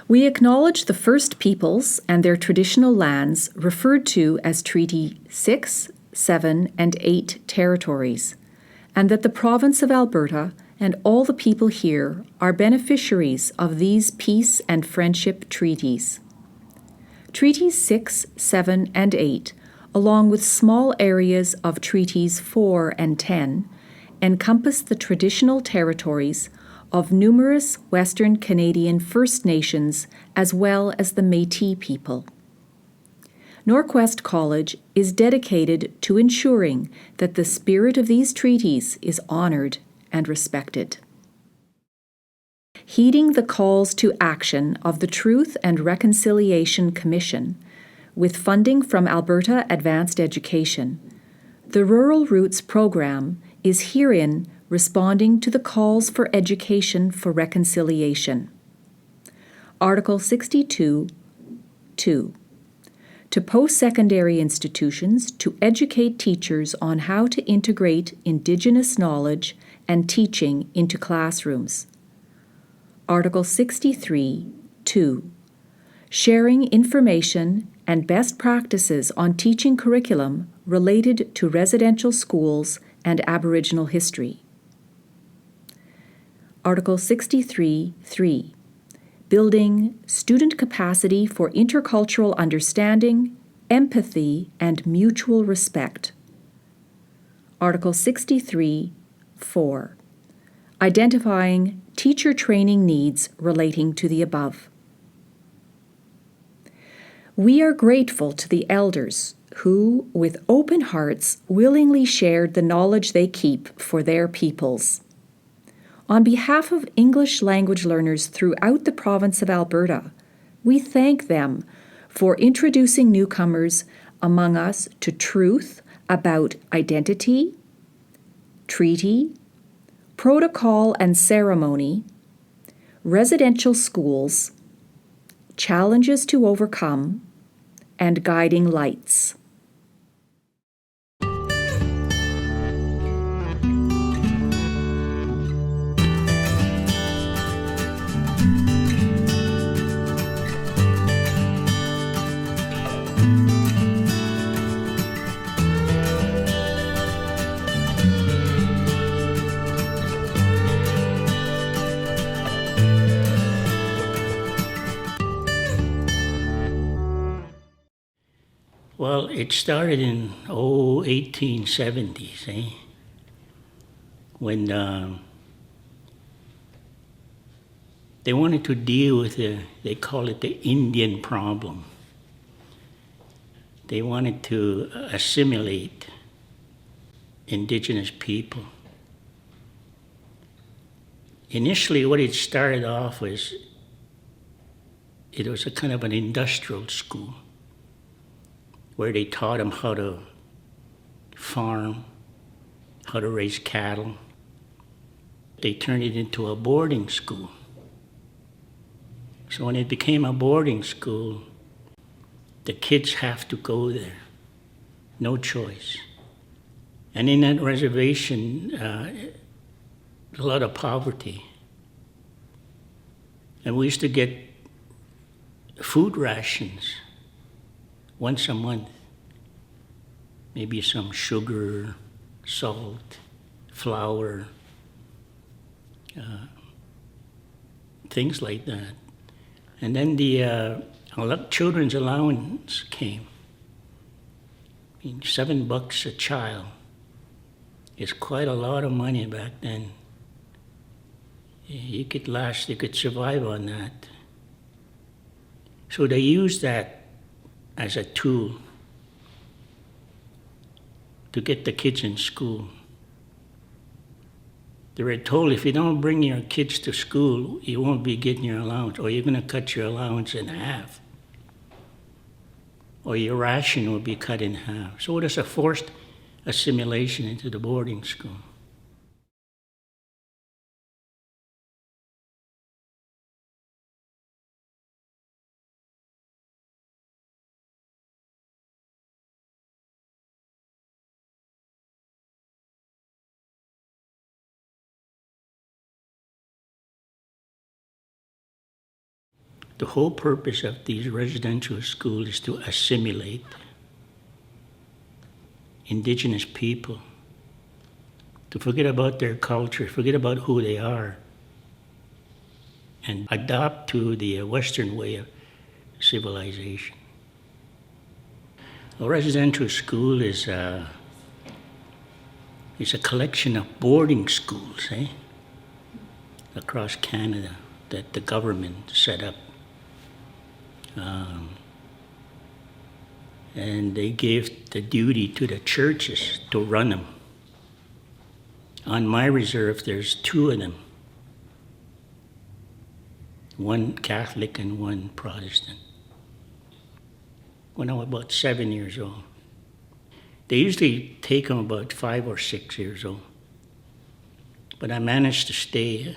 We acknowledge the First Peoples and their traditional lands referred to as Treaty 6, 7, and 8 territories, and that the province of Alberta and all the people here are beneficiaries of these peace and friendship treaties. Treaties 6, 7, and 8, along with small areas of Treaties 4 and 10, encompass the traditional territories of numerous Western Canadian First Nations as well as the Métis people. Norquest College is dedicated to ensuring that the spirit of these treaties is honored and respected. Heeding the calls to action of the Truth and Reconciliation Commission, with funding from Alberta Advanced Education, the Rural Roots program is herein responding to the calls for education for reconciliation. Article 62, 2. To post-secondary institutions to educate teachers on how to integrate Indigenous knowledge and teaching into classrooms. Article 63, 2. Sharing information and best practices on teaching curriculum related to residential schools and Aboriginal history. Article 63, 3. Building student capacity for intercultural understanding, empathy, and mutual respect. Article 63, 4. Identifying teacher training needs relating to the above. We are grateful to the elders who, with open hearts, willingly shared the knowledge they keep for their peoples. On behalf of English language learners throughout the province of Alberta, we thank them for introducing newcomers among us to truth about identity, treaty, protocol and ceremony, residential schools, challenges to overcome, and guiding lights. Well, it started in 1870s, when they wanted to deal with they call it the Indian problem. They wanted to assimilate Indigenous people. Initially, what it started off was, it was a kind of an industrial school, where they taught them how to farm, how to raise cattle. They turned it into a boarding school. So when it became a boarding school, the kids have to go there, no choice. And in that reservation, a lot of poverty. And we used to get food rations once a month, maybe some sugar, salt, flour, things like that. And then the children's allowance came. I mean, $7 a child is quite a lot of money back then. You could survive on that. So they used that as a tool to get the kids in school. They were told, if you don't bring your kids to school, you won't be getting your allowance, or you're going to cut your allowance in half, or your ration will be cut in half. So it was a forced assimilation into the boarding school. The whole purpose of these residential schools is to assimilate Indigenous people, to forget about their culture, forget about who they are, and adopt to the Western way of civilization. A residential school is a collection of boarding schools, across Canada that the government set up. And they gave the duty to the churches to run them. On my reserve, there's 2 of them. One Catholic and one Protestant. When I was about 7 years old. They usually take them about 5 or 6 years old. But I managed to stay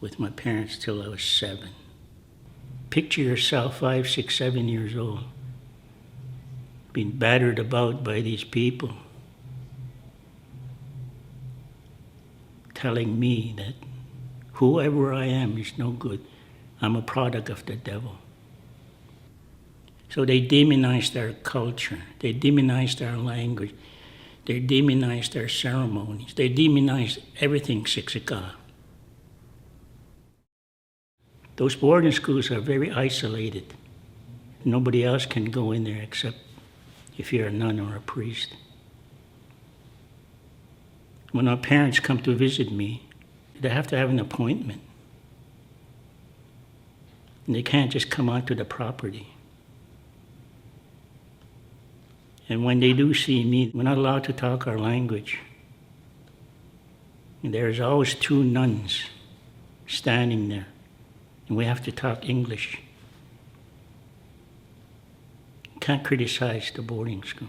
with my parents till I was 7. Picture yourself 5, 6, 7 years old, being battered about by these people, telling me that whoever I am is no good. I'm a product of the devil. So they demonized our culture. They demonized our language. They demonized our ceremonies. They demonized everything Siksika. Those boarding schools are very isolated. Nobody else can go in there except if you're a nun or a priest. When our parents come to visit me, they have to have an appointment. And they can't just come onto the property. And when they do see me, we're not allowed to talk our language. And there's always 2 nuns standing there. And we have to talk English. Can't criticize the boarding school.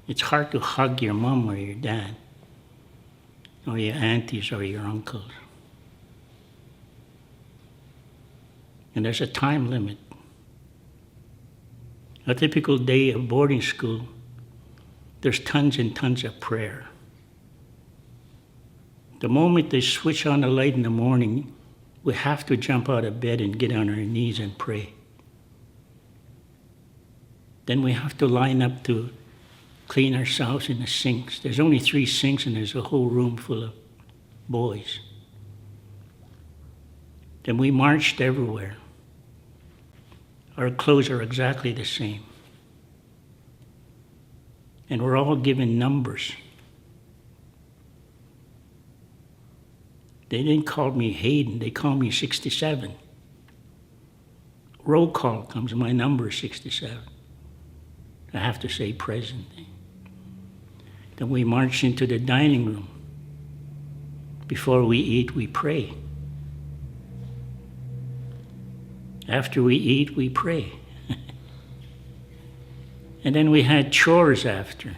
It's hard to hug your mom or your dad, or your aunties or your uncles. And there's a time limit. A typical day of boarding school, there's tons and tons of prayer. The moment they switch on the light in the morning, we have to jump out of bed and get on our knees and pray. Then we have to line up to clean ourselves in the sinks. There's only 3 sinks and there's a whole room full of boys. Then we marched everywhere. Our clothes are exactly the same. And we're all given numbers. They didn't call me Hayden, they called me 67. Roll call comes, my number is 67. I have to say present. Then we march into the dining room. Before we eat, we pray. After we eat, we pray. And then we had chores after.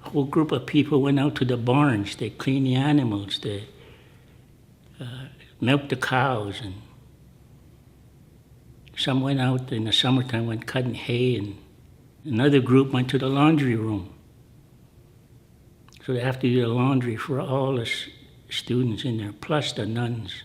A whole group of people went out to the barns. They cleaned the animals. They milked the cows. And some went out in the summertime, went cutting hay. And another group went to the laundry room. So they have to do the laundry for all the students in there, plus the nuns.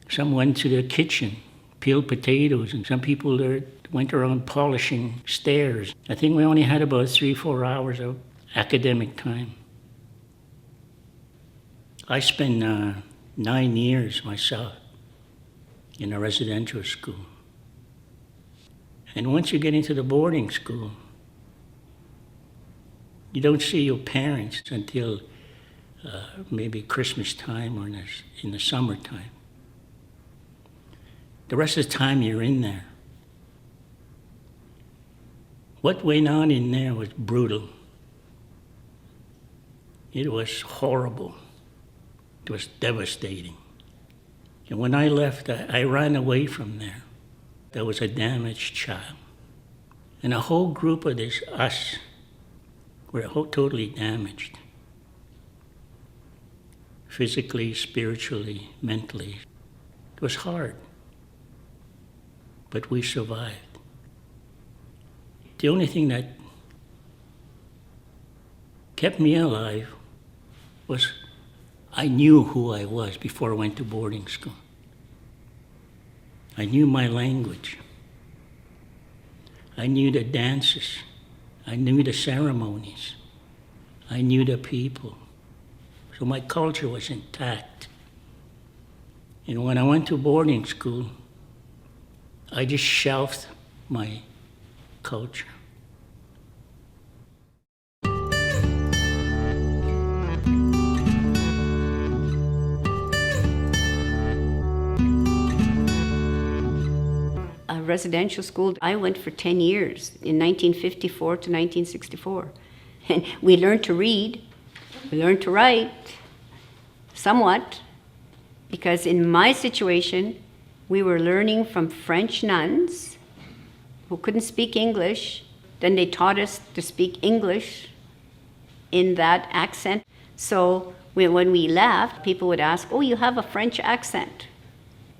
Some went to the kitchen, peeled potatoes, and some people there went around polishing stairs. I think we only had about 3-4 hours of academic time. I spent 9 years myself in a residential school. And once you get into the boarding school, you don't see your parents until maybe Christmas time or in the summertime. The rest of the time you're in there. What went on in there was brutal. It was horrible. It was devastating. And when I left, I ran away from there. There was a damaged child. And a whole group of us were totally damaged. Physically, spiritually, mentally. It was hard. But we survived. The only thing that kept me alive was I knew who I was before I went to boarding school. I knew my language. I knew the dances. I knew the ceremonies. I knew the people. So my culture was intact. And when I went to boarding school, I just shelved my culture. A residential school, I went for 10 years, in 1954 to 1964. And we learned to read, we learned to write, somewhat, because in my situation, we were learning from French nuns who couldn't speak English. Then they taught us to speak English in that accent. So when we left, people would ask, "Oh, you have a French accent."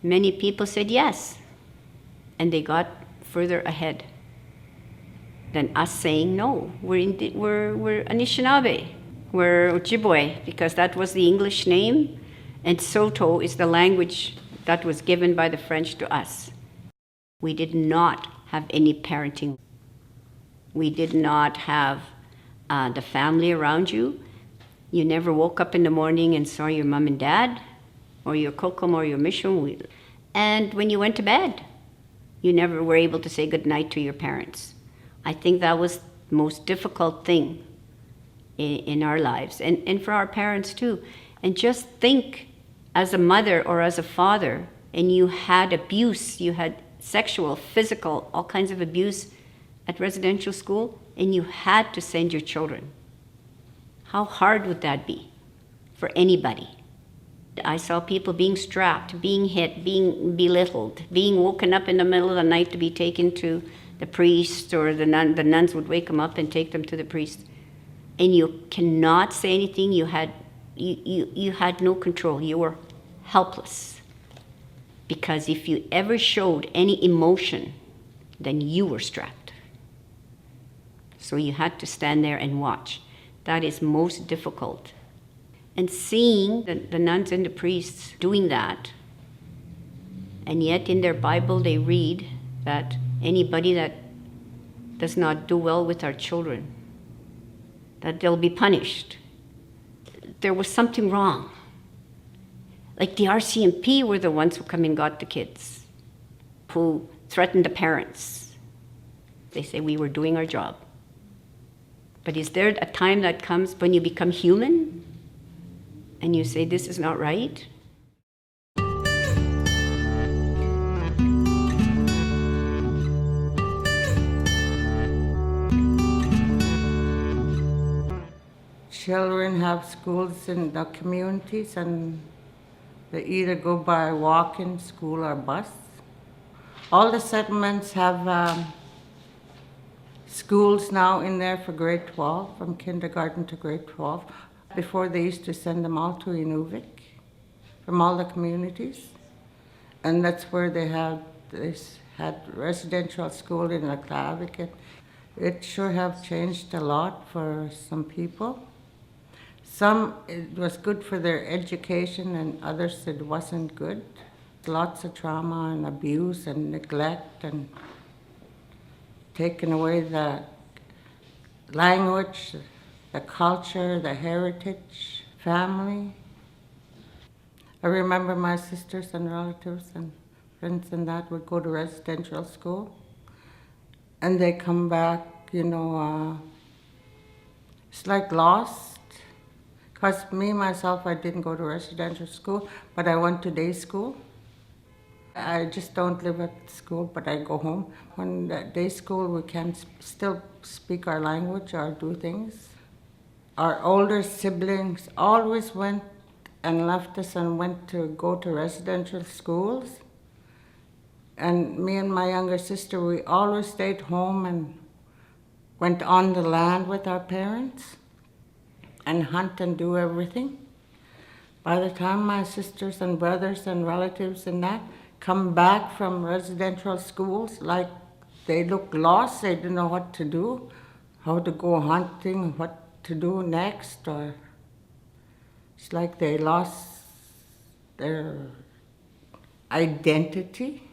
Many people said yes. And they got further ahead than us saying no. We're Anishinaabe, we're Ojibwe, because that was the English name, and Soto is the language that was given by the French to us. We did not have any parenting. We did not have the family around you. You never woke up in the morning and saw your mom and dad, or your kokum or your mission. And when you went to bed, you never were able to say goodnight to your parents. I think that was the most difficult thing in our lives, and for our parents too. And just think, as a mother or as a father, and you had abuse, you had sexual, physical, all kinds of abuse at residential school, and you had to send your children. How hard would that be for anybody? I saw people being strapped, being hit, being belittled, being woken up in the middle of the night to be taken to the priest, or the nuns would wake them up and take them to the priest. And you cannot say anything. You had no control. You were helpless. Because if you ever showed any emotion, then you were strapped. So you had to stand there and watch. That is most difficult. And seeing the nuns and the priests doing that, and yet in their Bible they read that anybody that does not do well with our children, that they'll be punished. There was something wrong. Like the RCMP were the ones who come and got the kids, who threatened the parents. They say we were doing our job. But is there a time that comes when you become human? And you say, this is not right? Children have schools in the communities, and they either go by walk-in school or bus. All the settlements have schools now in there for grade 12, from kindergarten to grade 12. Before, they used to send them all to Inuvik from all the communities. And that's where they had residential school in Aklavik. It sure have changed a lot for some people. Some, it was good for their education, and others it wasn't good. Lots of trauma and abuse and neglect, and taking away the language, the culture, the heritage, family. I remember my sisters and relatives and friends and that would go to residential school, and they come back, it's like lost. Because me, myself, I didn't go to residential school, but I went to day school. I just don't live at school, but I go home. When at day school, we can still speak our language or do things. Our older siblings always went and left us and went to go to residential schools. And me and my younger sister, we always stayed home and went on the land with our parents and hunt and do everything. By the time my sisters and brothers and relatives and that come back from residential schools, like they look lost, they didn't know what to do, how to go hunting, what to do next, or It's like they lost their identity.